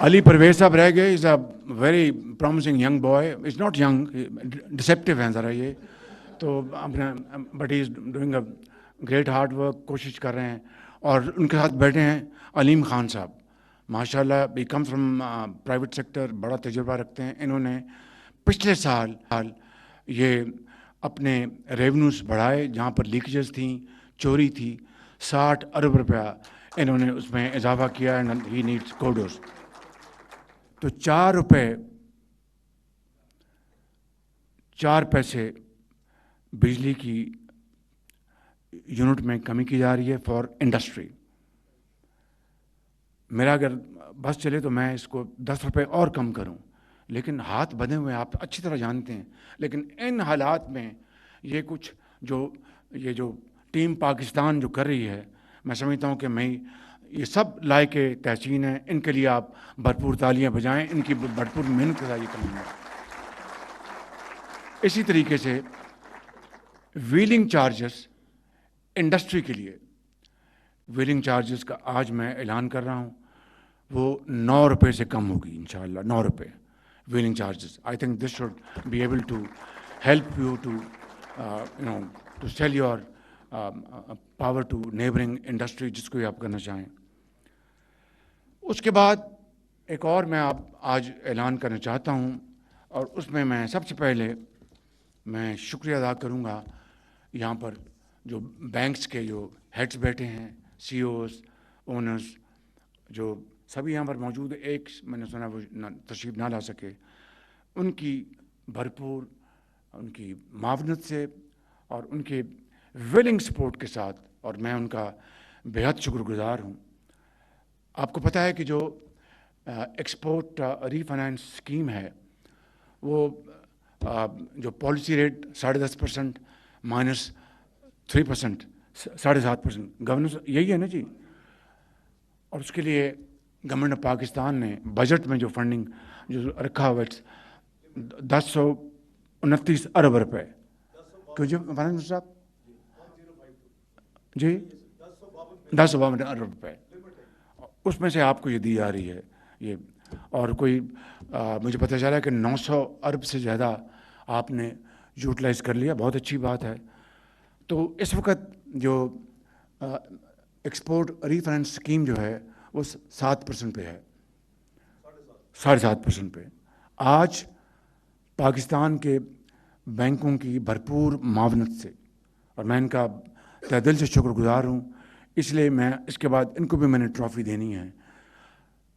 Ali Parvez sahab reh gaye. He's a very promising young boy. He's not young, deceptive हैं ज़रा ये. तो अपना but he is doing a great hard work, कोशिश कर रहे हैं. और उनके साथ बैठे हैं अलीम खान साहब. माशाल्लाह, he comes from private sector, बड़ा तजुर्बा रखते हैं. इन्होंने पिछले साल ये अपने रेवेन्यूज़ बढ़ाए, जहाँ पर लीकेजेस थी, चोरी थी, 60 अरब रुपया इन्होंने उसमें इजाफा किया. And he needs कोडोस. तो 4 पैसे बिजली की यूनिट में कमी की जा रही है फॉर इंडस्ट्री. मेरा अगर बस चले तो मैं इसको 10 रुपये और कम करूं, लेकिन हाथ बंधे हुए आप अच्छी तरह जानते हैं. लेकिन इन हालात में ये कुछ ये जो टीम पाकिस्तान जो कर रही है, मैं समझता हूं कि ये सब लायके तहसीन है. इनके लिए आप भरपूर तालियां बजाएं. इनकी भरपूर मेहनत का ये कमी है. इसी तरीके से व्हीलिंग चार्जेस इंडस्ट्री के लिए, व्हीलिंग चार्जेस का आज मैं ऐलान कर रहा हूं, वो 9 रुपये से कम होगी इंशाल्लाह. 9 रुपये wheeling charges. I think this should be able to help you to to sell your power to neighbouring industry, जिसको भी आप करना चाहें. उसके बाद एक और मैं आज ऐलान करना चाहता हूं, और उसमें मैं सबसे पहले मैं शुक्रिया अदा करूंगा यहाँ पर जो बैंक्स के जो हेड्स बैठे हैं, CEOs, ओनर्स, जो सभी यहाँ पर मौजूद है. एक मैंने सुना वो तशरीफ़ ना ला सके. उनकी भरपूर उनकी मावनत से और उनके विलिंग सपोर्ट के साथ, और मैं उनका बेहद शुक्रगुजार हूँ. आपको पता है कि जो एक्सपोर्ट रीफाइनेंस स्कीम है, वो जो पॉलिसी रेट 10.5% -3%, 7.5% गवर्नेंस यही है ना जी. और उसके लिए गवर्नमेंट ऑफ पाकिस्तान ने बजट में जो फंडिंग जो रखा हुआ है 1029 अरब रुपए. क्यों जी फाइनेंस साहब जी? 1052 अरब रुपए उसमें से आपको ये दी जा रही है ये. और कोई मुझे पता चला कि 900 अरब से ज़्यादा आपने यूटिलाइज़ कर लिया. बहुत अच्छी बात है. तो इस वक्त जो एक्सपोर्ट रीफाइनेंस स्कीम जो है वो 7% पे है, 7.5% पे. आज पाकिस्तान के बैंकों की भरपूर मावनत से, और मैं इनका तहे दिल से शुक्रगुजार हूँ. इसलिए मैं इसके बाद इनको भी मैंने ट्रॉफ़ी देनी है.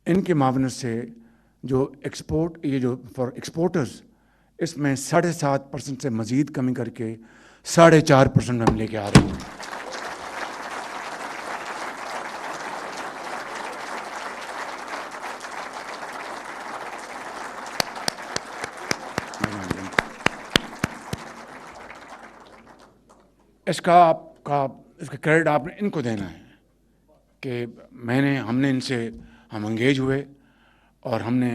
इनके मावनत से जो एक्सपोर्ट ये जो फॉर एक्सपोर्टर्स, इसमें 7.5% से मज़ीद कमी करके 4.5% हम लेके आ रहे हैं. इसका क्रेडिट आपने इनको देना है कि हमने इनसे हम एंगेज हुए और हमने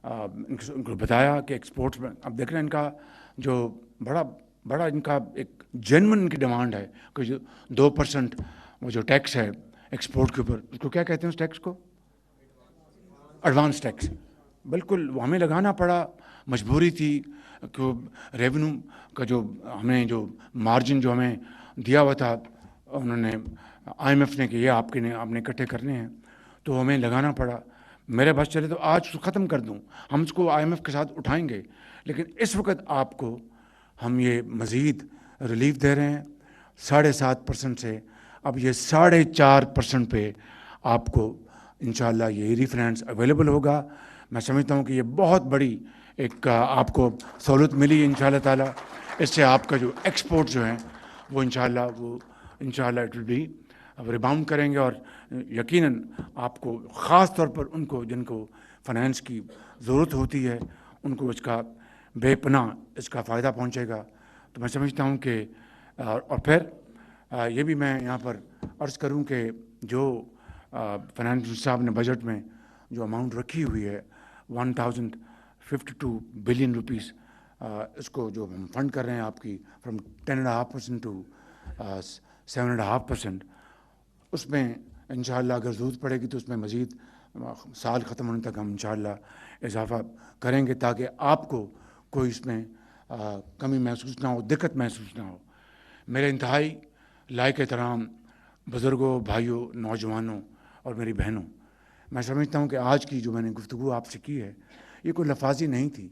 इनको बताया कि एक्सपोर्ट्स में अब देख रहे हैं इनका जो बड़ा इनका एक जेन्युइन इनकी डिमांड है कि जो 2% वो जो टैक्स है एक्सपोर्ट के ऊपर, उसको क्या कहते हैं उस टैक्स को? Advance tax. बिल्कुल वो हमें लगाना पड़ा, मजबूरी थी कि रेवेन्यू का जो हमें जो मार्जिन जो हमें दिया हुआ था उन्होंने IMF ने कि ये आपने इकट्ठे करने हैं, तो हमें लगाना पड़ा. मेरे बस चले तो आज उसको ख़त्म कर दूं, हम उसको IMF के साथ उठाएंगे. लेकिन इस वक्त आपको हम ये मज़ीद रिलीफ दे रहे हैं 7.5% से. अब ये 4.5% पे आपको इंशाल्लाह ये रीफाइनेंस अवेलेबल होगा. मैं समझता हूँ कि ये बहुत बड़ी एक आपको सहूलत मिली इंशाल्लाह ताला. इससे आपका जो एक्सपोर्ट जो है वो इंशाल्लाह इट विल बी रिबाउंड करेंगे. और यकीनन आपको ख़ास तौर पर उनको जिनको फाइनेंस की ज़रूरत होती है उनको इसका बेपनाह इसका फ़ायदा पहुँचेगा. तो मैं समझता हूँ कि और फिर ये भी मैं यहाँ पर अर्ज़ करूँ कि जो फाइनेंस साहब ने बजट में जो अमाउंट रखी हुई है 1052 बिलियन रुपीस, इसको जो हम फंड कर रहे हैं आपकी फ्रॉम 10.5% टू 7.5%, उसमें इंशाअल्लाह अगर ज़रूरत पड़ेगी तो उसमें मज़ीद سال ختم ہونے تک ہم انشاءاللہ اضافہ کریں گے تاکہ آپ کو کوئی اس میں کمی محسوس نہ ہو، دقت محسوس نہ ہو۔ میرے انتہائی لائق احترام بزرگوں، بھائیوں، نوجوانوں اور میری بہنوں، میں سمجھتا ہوں کہ آج کی جو میں نے گفتگو آپ سے کی ہے یہ کوئی لفاظی نہیں تھی،